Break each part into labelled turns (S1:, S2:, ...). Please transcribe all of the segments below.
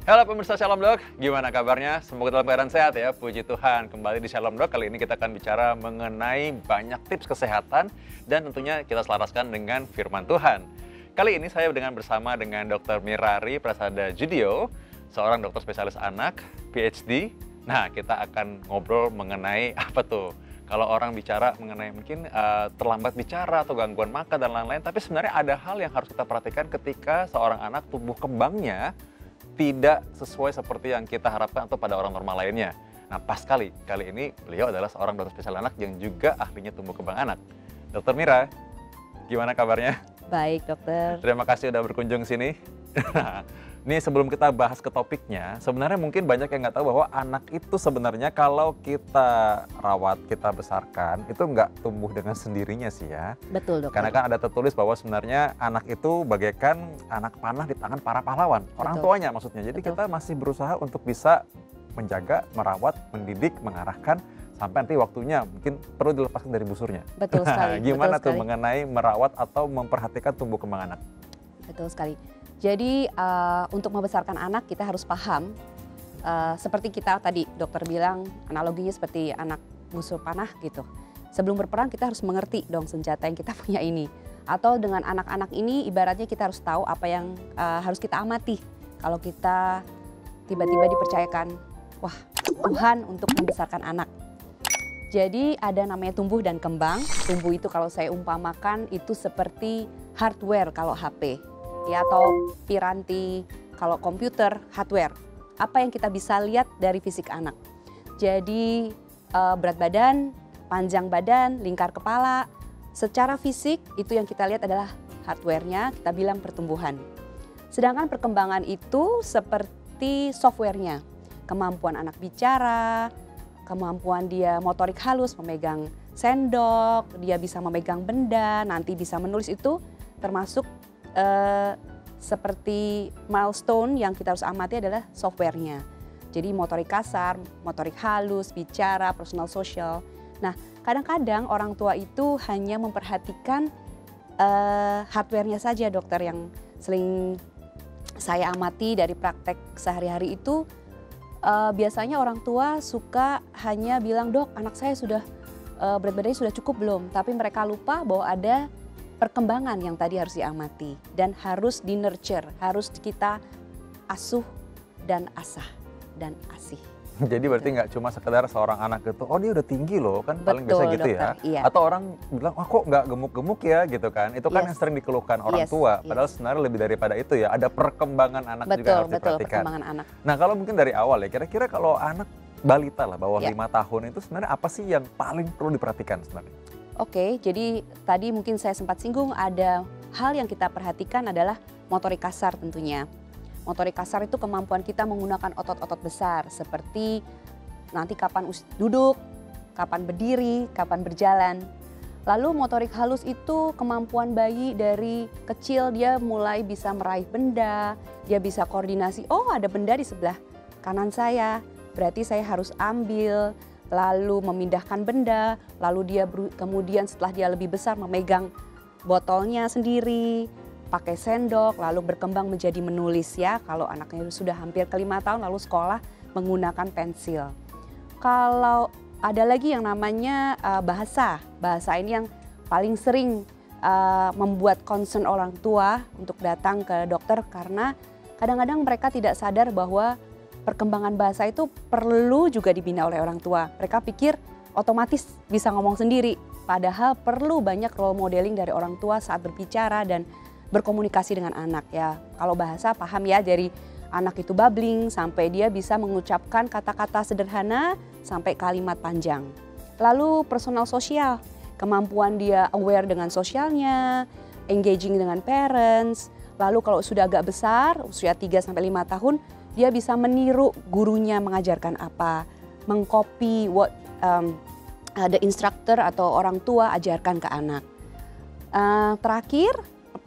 S1: Halo pemirsa Shalom Dok, gimana kabarnya? Semoga dalam keadaan sehat ya, puji Tuhan. Kembali di Shalom Dok, kali ini kita akan bicara mengenai banyak tips kesehatan dan tentunya kita selaraskan dengan firman Tuhan. Kali ini saya bersama dengan Dr. Mirari Prasada Judio, seorang dokter spesialis anak, PhD. Nah, kita akan ngobrol mengenai apa tuh? Kalau orang bicara mengenai mungkin terlambat bicara atau gangguan makan dan lain-lain, tapi sebenarnya ada hal yang harus kita perhatikan ketika seorang anak tumbuh kembangnya tidak sesuai seperti yang kita harapkan atau pada orang normal lainnya. Nah, pas kali ini beliau adalah seorang dokter spesial anak yang juga ahlinya tumbuh kembang anak. Dokter Mira, gimana kabarnya?
S2: Baik, dokter.
S1: Terima kasih sudah berkunjung sini. Nih sebelum kita bahas ke topiknya, sebenarnya mungkin banyak yang nggak tahu bahwa anak itu sebenarnya kalau kita rawat, kita besarkan, itu nggak tumbuh dengan sendirinya sih ya.
S2: Betul, dokter.
S1: Karena kan ada tertulis bahwa sebenarnya anak itu bagaikan anak panah di tangan para pahlawan, orang
S2: Betul.
S1: tuanya maksudnya. Jadi
S2: Betul.
S1: kita masih berusaha untuk bisa menjaga, merawat, mendidik, mengarahkan, sampai nanti waktunya mungkin perlu dilepaskan dari busurnya.
S2: Betul sekali.
S1: Gimana
S2: betul
S1: tuh
S2: sekali.
S1: mengenai merawat atau memperhatikan tumbuh kembang anak?
S2: Betul sekali. Jadi untuk membesarkan anak kita harus paham, seperti kita tadi dokter bilang analoginya seperti anak busur panah gitu. Sebelum berperang kita harus mengerti dong senjata yang kita punya ini. Atau dengan anak-anak ini ibaratnya kita harus tahu apa yang harus kita amati. Kalau kita tiba-tiba dipercayakan, wah Tuhan untuk membesarkan anak. Jadi ada namanya tumbuh dan kembang. Tumbuh itu kalau saya umpamakan itu seperti hardware kalau HP. Ya, atau piranti kalau komputer, hardware. Apa yang kita bisa lihat dari fisik anak. Jadi berat badan, panjang badan, lingkar kepala. Secara fisik itu yang kita lihat adalah hardware-nya, kita bilang pertumbuhan. Sedangkan perkembangan itu seperti software-nya. Kemampuan anak bicara, kemampuan dia motorik halus, memegang sendok, dia bisa memegang benda, nanti bisa menulis, itu termasuk seperti milestone yang kita harus amati adalah software-nya. Jadi motorik kasar, motorik halus, bicara, personal social. Nah, kadang-kadang orang tua itu hanya memperhatikan hardware-nya saja, dokter. Yang sering saya amati dari praktek sehari-hari itu biasanya orang tua suka hanya bilang, "Dok, anak saya sudah berat badannya sudah cukup belum?" Tapi mereka lupa bahwa ada perkembangan yang tadi harus diamati dan harus di-nurture, harus kita asuh dan asah dan asih.
S1: Jadi berarti nggak cuma sekedar seorang anak itu, oh dia udah tinggi loh, kan paling biasa gitu
S2: dokter,
S1: ya.
S2: iya.
S1: Atau orang bilang, wah kok nggak gemuk-gemuk ya gitu kan. Itu kan
S2: Yes.
S1: yang sering dikeluhkan orang
S2: Yes,
S1: tua.
S2: yes.
S1: Padahal sebenarnya lebih daripada itu ya, ada perkembangan anak juga
S2: Betul,
S1: harus
S2: betul,
S1: diperhatikan.
S2: perkembangan anak.
S1: Nah kalau mungkin dari awal ya, kira-kira kalau anak balita lah, bawah
S2: Ya.
S1: 5 tahun itu sebenarnya apa sih yang paling perlu diperhatikan sebenarnya?
S2: Oke, jadi tadi mungkin saya sempat singgung ada hal yang kita perhatikan adalah motorik kasar tentunya. Motorik kasar itu kemampuan kita menggunakan otot-otot besar seperti nanti kapan duduk, kapan berdiri, kapan berjalan. Lalu motorik halus itu kemampuan bayi dari kecil, dia mulai bisa meraih benda, dia bisa koordinasi, oh ada benda di sebelah kanan saya, berarti saya harus ambil, lalu memindahkan benda, lalu dia kemudian setelah dia lebih besar memegang botolnya sendiri, pakai sendok, lalu berkembang menjadi menulis ya. Kalau anaknya sudah hampir ke 5 tahun lalu sekolah menggunakan pensil. Kalau ada lagi yang namanya bahasa ini yang paling sering membuat concern orang tua untuk datang ke dokter karena kadang-kadang mereka tidak sadar bahwa perkembangan bahasa itu perlu juga dibina oleh orang tua. Mereka pikir otomatis bisa ngomong sendiri, padahal perlu banyak role modeling dari orang tua saat berbicara dan berkomunikasi dengan anak ya. Kalau bahasa paham ya, dari anak itu babbling sampai dia bisa mengucapkan kata-kata sederhana sampai kalimat panjang. Lalu personal sosial, kemampuan dia aware dengan sosialnya, engaging dengan parents. Lalu kalau sudah agak besar, usia 3 sampai 5 tahun, dia bisa meniru gurunya mengajarkan apa, mengcopy what the instructor atau orang tua ajarkan ke anak. Terakhir,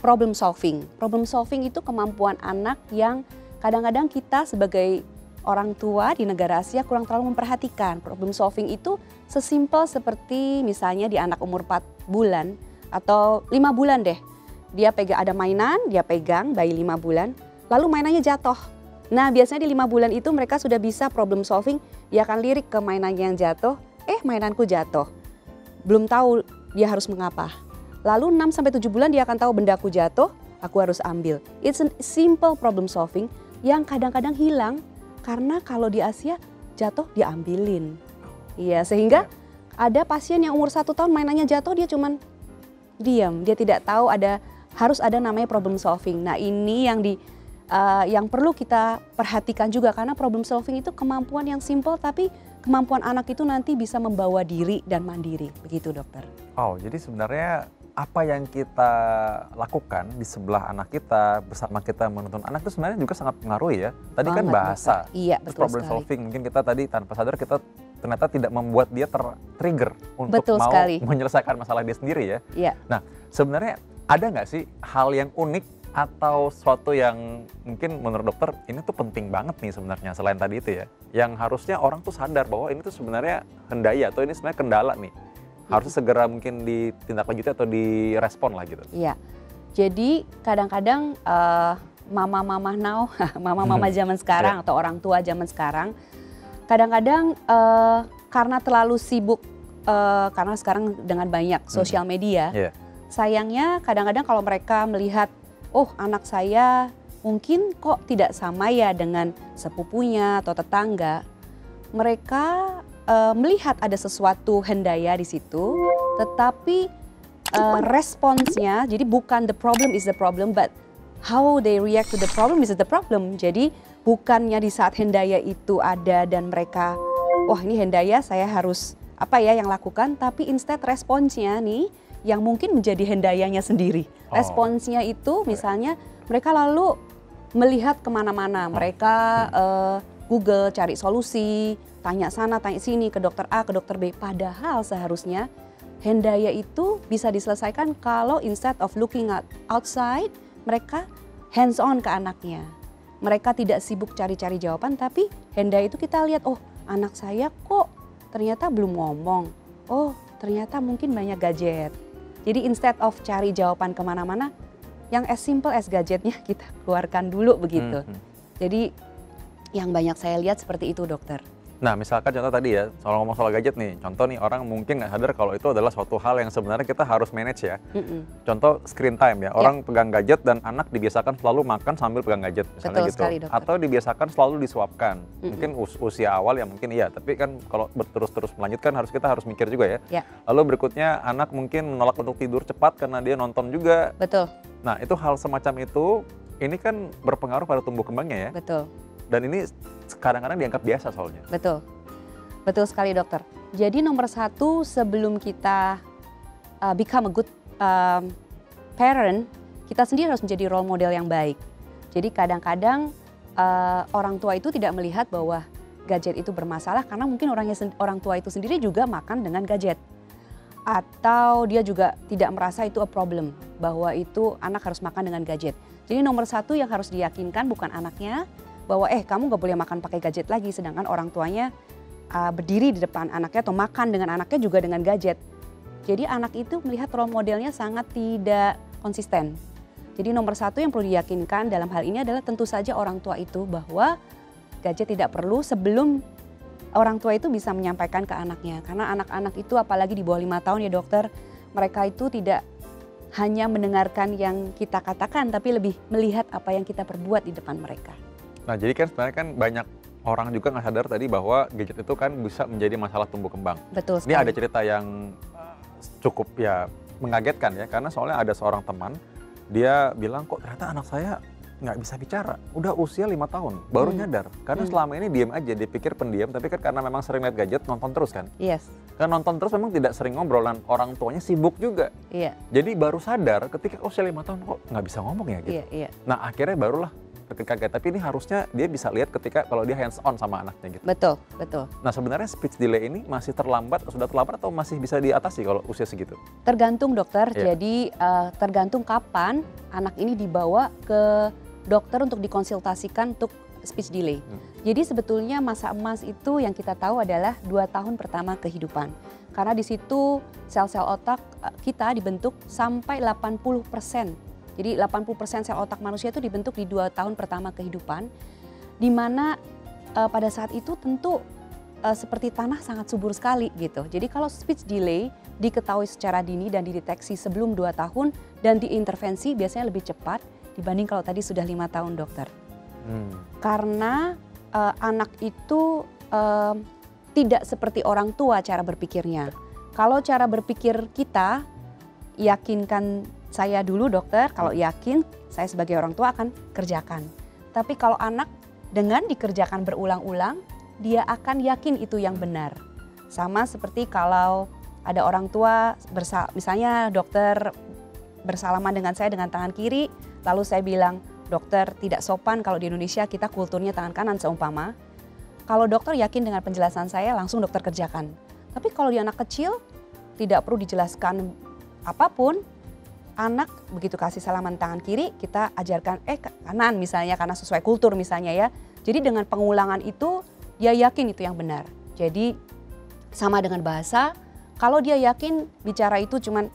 S2: problem solving. Problem solving itu kemampuan anak yang kadang-kadang kita sebagai orang tua di negara Asia kurang terlalu memperhatikan. Problem solving itu sesimpel seperti misalnya di anak umur 4 bulan atau 5 bulan deh. Dia pegang ada mainan, dia pegang bayi 5 bulan, lalu mainannya jatuh. Nah biasanya di 5 bulan itu mereka sudah bisa problem solving, dia akan lirik ke mainannya yang jatuh, mainanku jatuh. Belum tahu dia harus mengapa. Lalu 6-7 bulan dia akan tahu bendaku jatuh, aku harus ambil. It's a simple problem solving yang kadang-kadang hilang karena kalau di Asia jatuh diambilin. Iya, sehingga ada pasien yang umur 1 tahun mainannya jatuh dia cuman diam, dia tidak tahu harus ada namanya problem solving. Nah ini yang perlu kita perhatikan juga karena problem solving itu kemampuan yang simple tapi kemampuan anak itu nanti bisa membawa diri dan mandiri, begitu dokter.
S1: Oh, jadi sebenarnya apa yang kita lakukan di sebelah anak kita, bersama kita menuntun anak itu sebenarnya juga sangat mengaruhi ya. Tadi kan bahasa,
S2: iya,
S1: terus problem solving, mungkin kita tadi tanpa sadar kita ternyata tidak membuat dia trigger untuk mau menyelesaikan masalah dia sendiri ya.
S2: Iya.
S1: Nah sebenarnya ada nggak sih hal yang unik atau sesuatu yang mungkin menurut dokter ini tuh penting banget nih sebenarnya selain tadi itu ya, yang harusnya orang tuh sadar bahwa ini tuh sebenarnya hendaya atau ini sebenarnya kendala nih, harusnya segera mungkin ditindaklanjuti atau direspon lah gitu.
S2: Iya, jadi kadang-kadang mama-mama now, mama-mama zaman sekarang atau orang tua zaman sekarang, kadang-kadang karena terlalu sibuk, karena sekarang dengan banyak sosial media, sayangnya kadang-kadang kalau mereka melihat oh anak saya mungkin kok tidak sama ya dengan sepupunya atau tetangga. Mereka melihat ada sesuatu hendaya di situ, tetapi responsnya, jadi bukan the problem is the problem, but how they react to the problem is the problem. Jadi bukannya di saat hendaya itu ada dan mereka, wah ini hendaya saya harus apa ya yang lakukan, tapi instead responsnya nih, yang mungkin menjadi hendayanya sendiri. Responsnya itu misalnya mereka lalu melihat kemana-mana, mereka Google cari solusi, tanya sana, tanya sini, ke dokter A, ke dokter B. Padahal seharusnya hendaya itu bisa diselesaikan kalau instead of looking at outside, mereka hands on ke anaknya. Mereka tidak sibuk cari-cari jawaban, tapi hendaya itu kita lihat, oh anak saya kok ternyata belum ngomong, oh ternyata mungkin banyak gadget. Jadi instead of cari jawaban kemana-mana, yang as simple as gadgetnya kita keluarkan dulu begitu. Jadi yang banyak saya lihat seperti itu dokter.
S1: Nah misalkan contoh tadi ya, soal ngomong soal gadget nih, contoh nih orang mungkin nggak sadar kalau itu adalah suatu hal yang sebenarnya kita harus manage ya. Contoh screen time ya, orang pegang gadget dan anak dibiasakan selalu makan sambil pegang gadget misalnya. Betul gitu. Sekali, dokter. Atau dibiasakan selalu disuapkan, mungkin usia awal ya mungkin iya, tapi kan kalau berterus-terus melanjutkan kita harus mikir juga ya. Lalu berikutnya anak mungkin menolak untuk tidur cepat karena dia nonton juga.
S2: Betul.
S1: Nah itu hal semacam itu, ini kan berpengaruh pada tumbuh kembangnya ya.
S2: Betul.
S1: Dan ini kadang-kadang dianggap biasa soalnya.
S2: Betul, betul sekali dokter. Jadi nomor 1 sebelum kita become a good parent, kita sendiri harus menjadi role model yang baik. Jadi kadang-kadang orang tua itu tidak melihat bahwa gadget itu bermasalah karena mungkin orang tua itu sendiri juga makan dengan gadget. Atau dia juga tidak merasa itu a problem, bahwa itu anak harus makan dengan gadget. Jadi nomor 1 yang harus diyakinkan bukan anaknya, bahwa kamu gak boleh makan pakai gadget lagi, sedangkan orang tuanya berdiri di depan anaknya atau makan dengan anaknya juga dengan gadget. Jadi anak itu melihat role modelnya sangat tidak konsisten. Jadi nomor 1 yang perlu diyakinkan dalam hal ini adalah tentu saja orang tua itu bahwa gadget tidak perlu sebelum orang tua itu bisa menyampaikan ke anaknya. Karena anak-anak itu apalagi di bawah 5 tahun ya dokter, mereka itu tidak hanya mendengarkan yang kita katakan tapi lebih melihat apa yang kita perbuat di depan mereka.
S1: Nah jadi kan sebenarnya kan banyak orang juga nggak sadar tadi bahwa gadget itu kan bisa menjadi masalah tumbuh kembang.
S2: Betul sekali.
S1: Ini ada cerita yang cukup ya mengagetkan ya, karena soalnya ada seorang teman, dia bilang kok ternyata anak saya nggak bisa bicara, udah usia 5 tahun, baru nyadar. Karena selama ini diem aja, dipikir pendiam, tapi kan karena memang sering lihat gadget, nonton terus kan.
S2: Yes.
S1: Kan nonton terus memang tidak sering ngobrol, dan orang tuanya sibuk juga.
S2: Iya.
S1: Jadi baru sadar ketika usia 5 tahun kok nggak bisa ngomong ya gitu.
S2: Iya.
S1: Nah akhirnya barulah kaget, tapi ini harusnya dia bisa lihat ketika kalau dia hands on sama anaknya gitu.
S2: Betul, betul.
S1: Nah sebenarnya speech delay ini masih terlambat, sudah terlambat atau masih bisa diatasi kalau usia segitu?
S2: Tergantung dokter, jadi tergantung kapan anak ini dibawa ke dokter untuk dikonsultasikan untuk speech delay. Jadi sebetulnya masa emas itu yang kita tahu adalah 2 tahun pertama kehidupan. Karena di situ sel-sel otak kita dibentuk sampai 80%. Jadi 80% sel otak manusia itu dibentuk di 2 tahun pertama kehidupan. di mana pada saat itu tentu seperti tanah sangat subur sekali gitu. Jadi kalau speech delay diketahui secara dini dan dideteksi sebelum 2 tahun dan diintervensi biasanya lebih cepat dibanding kalau tadi sudah 5 tahun dokter. Karena anak itu tidak seperti orang tua cara berpikirnya. Kalau cara berpikir kita, yakinkan saya dulu dokter, kalau yakin saya sebagai orang tua akan kerjakan. Tapi kalau anak dengan dikerjakan berulang-ulang, dia akan yakin itu yang benar. Sama seperti kalau ada orang tua, misalnya dokter bersalaman dengan saya dengan tangan kiri, lalu saya bilang, dokter tidak sopan kalau di Indonesia kita kulturnya tangan kanan seumpama. Kalau dokter yakin dengan penjelasan saya, langsung dokter kerjakan. Tapi kalau di anak kecil, tidak perlu dijelaskan apapun, anak begitu kasih salaman tangan kiri, kita ajarkan kanan misalnya karena sesuai kultur misalnya ya. Jadi dengan pengulangan itu, dia yakin itu yang benar. Jadi sama dengan bahasa, kalau dia yakin bicara itu cuman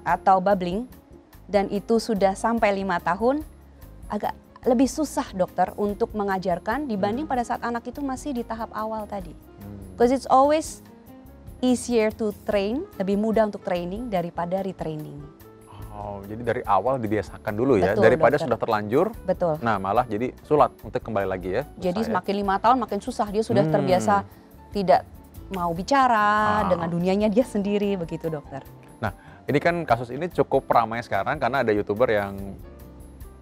S2: atau babbling dan itu sudah sampai 5 tahun, agak lebih susah dokter untuk mengajarkan dibanding pada saat anak itu masih di tahap awal tadi. Because it's always easier to train, lebih mudah untuk training daripada retraining.
S1: Oh, jadi dari awal dibiasakan dulu ya,
S2: Betul,
S1: daripada
S2: dokter.
S1: sudah terlanjur.
S2: Betul.
S1: Nah malah jadi sulat untuk kembali lagi ya.
S2: Jadi
S1: susah ya.
S2: semakin 5 tahun makin susah, dia sudah terbiasa tidak mau bicara dengan dunianya dia sendiri begitu dokter.
S1: Nah ini kan kasus ini cukup ramai sekarang karena ada YouTuber yang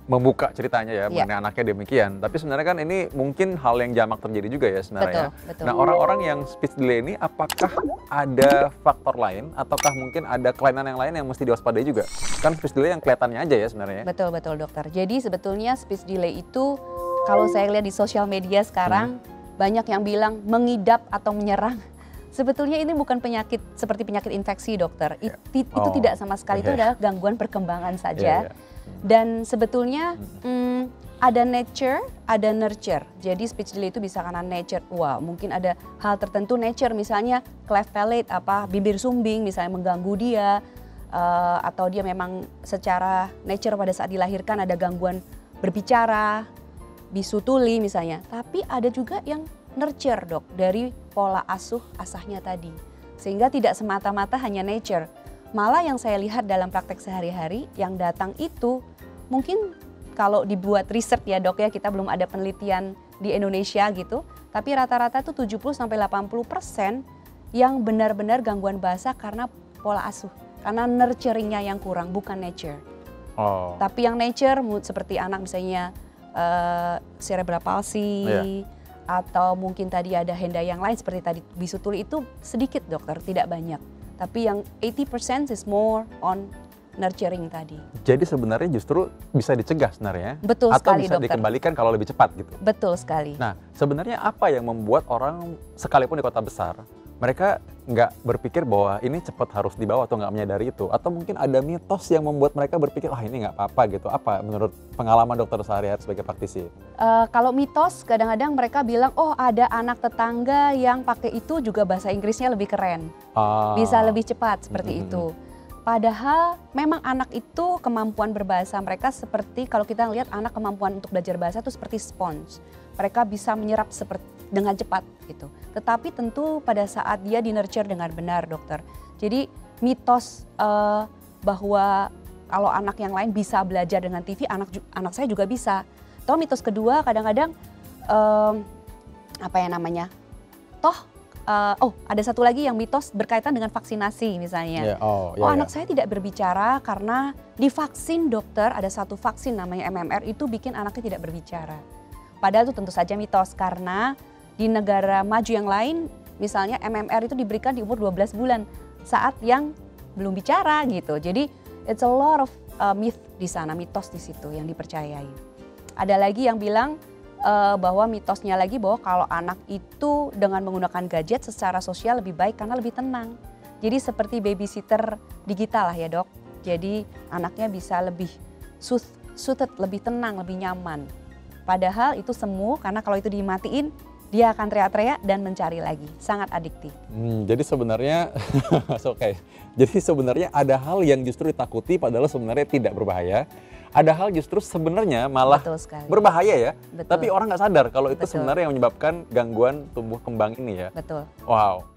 S1: membuka ceritanya ya mengenai anaknya demikian. Tapi sebenarnya kan ini mungkin hal yang jamak terjadi juga ya sebenarnya.
S2: Betul.
S1: Nah orang-orang yang speech delay ini apakah ada faktor lain ataukah mungkin ada kelainan yang lain yang mesti diwaspadai juga? Kan speech delay yang kelihatannya aja ya sebenarnya.
S2: Betul dokter. Jadi sebetulnya speech delay itu kalau saya lihat di sosial media sekarang banyak yang bilang mengidap atau menyerang. Sebetulnya ini bukan penyakit seperti penyakit infeksi dokter. Itu tidak sama sekali, itu adalah gangguan perkembangan saja. Dan sebetulnya ada nature, ada nurture. Jadi speech delay itu bisa karena nature. Wah, mungkin ada hal tertentu nature, misalnya cleft palate, bibir sumbing, misalnya mengganggu dia, atau dia memang secara nature pada saat dilahirkan ada gangguan berbicara, bisu tuli misalnya. Tapi ada juga yang nurture dok, dari pola asahnya tadi. Sehingga tidak semata-mata hanya nature. Malah yang saya lihat dalam praktek sehari-hari yang datang itu mungkin kalau dibuat riset ya dok ya, kita belum ada penelitian di Indonesia gitu. Tapi rata-rata itu 70-80% yang benar-benar gangguan bahasa karena pola asuh. Karena nurturingnya yang kurang, bukan nature. Tapi yang nature seperti anak misalnya cerebral palsy, atau mungkin tadi ada henda yang lain seperti tadi bisu tuli itu sedikit dokter, tidak banyak. Tapi yang 80% is more on nurturing tadi.
S1: Jadi sebenarnya justru bisa dicegah sebenarnya.
S2: Betul
S1: atau
S2: sekali
S1: bisa
S2: dokter.
S1: dikembalikan kalau lebih cepat gitu.
S2: Betul sekali.
S1: Nah sebenarnya apa yang membuat orang sekalipun di kota besar, mereka nggak berpikir bahwa ini cepat harus dibawa atau nggak menyadari itu? Atau mungkin ada mitos yang membuat mereka berpikir, ini nggak apa-apa gitu. Apa menurut pengalaman dokter sehari-hari sebagai praktisi?
S2: Kalau mitos kadang-kadang mereka bilang, ada anak tetangga yang pakai itu juga bahasa Inggrisnya lebih keren. Bisa lebih cepat seperti itu. Padahal memang anak itu kemampuan berbahasa mereka seperti kalau kita lihat anak kemampuan untuk belajar bahasa itu seperti sponge. Mereka bisa menyerap dengan cepat gitu. Tetapi tentu pada saat dia di-nurture dengan benar dokter. Jadi mitos bahwa kalau anak yang lain bisa belajar dengan TV, anak saya juga bisa. Atau mitos kedua kadang-kadang ada satu lagi yang mitos berkaitan dengan vaksinasi misalnya. Anak saya tidak berbicara karena divaksin dokter, ada satu vaksin namanya MMR itu bikin anaknya tidak berbicara. Padahal itu tentu saja mitos karena di negara maju yang lain misalnya MMR itu diberikan di umur 12 bulan saat yang belum bicara gitu. Jadi it's a lot of myth di sana, mitos di situ yang dipercayai. Ada lagi yang bilang bahwa mitosnya lagi bahwa kalau anak itu dengan menggunakan gadget secara sosial lebih baik karena lebih tenang. Jadi seperti babysitter digital lah ya dok. Jadi anaknya bisa lebih suited, lebih tenang, lebih nyaman. Padahal itu semu karena kalau itu dimatiin dia akan teriak-teriak dan mencari lagi. Sangat adiktif.
S1: Jadi sebenarnya Jadi sebenarnya ada hal yang justru ditakuti padahal sebenarnya tidak berbahaya. ada hal justru sebenarnya malah
S2: Betul sekali.
S1: berbahaya ya.
S2: Betul.
S1: Tapi orang nggak sadar kalau itu
S2: Betul.
S1: sebenarnya yang menyebabkan gangguan tumbuh kembang ini ya.
S2: Betul.
S1: Wow.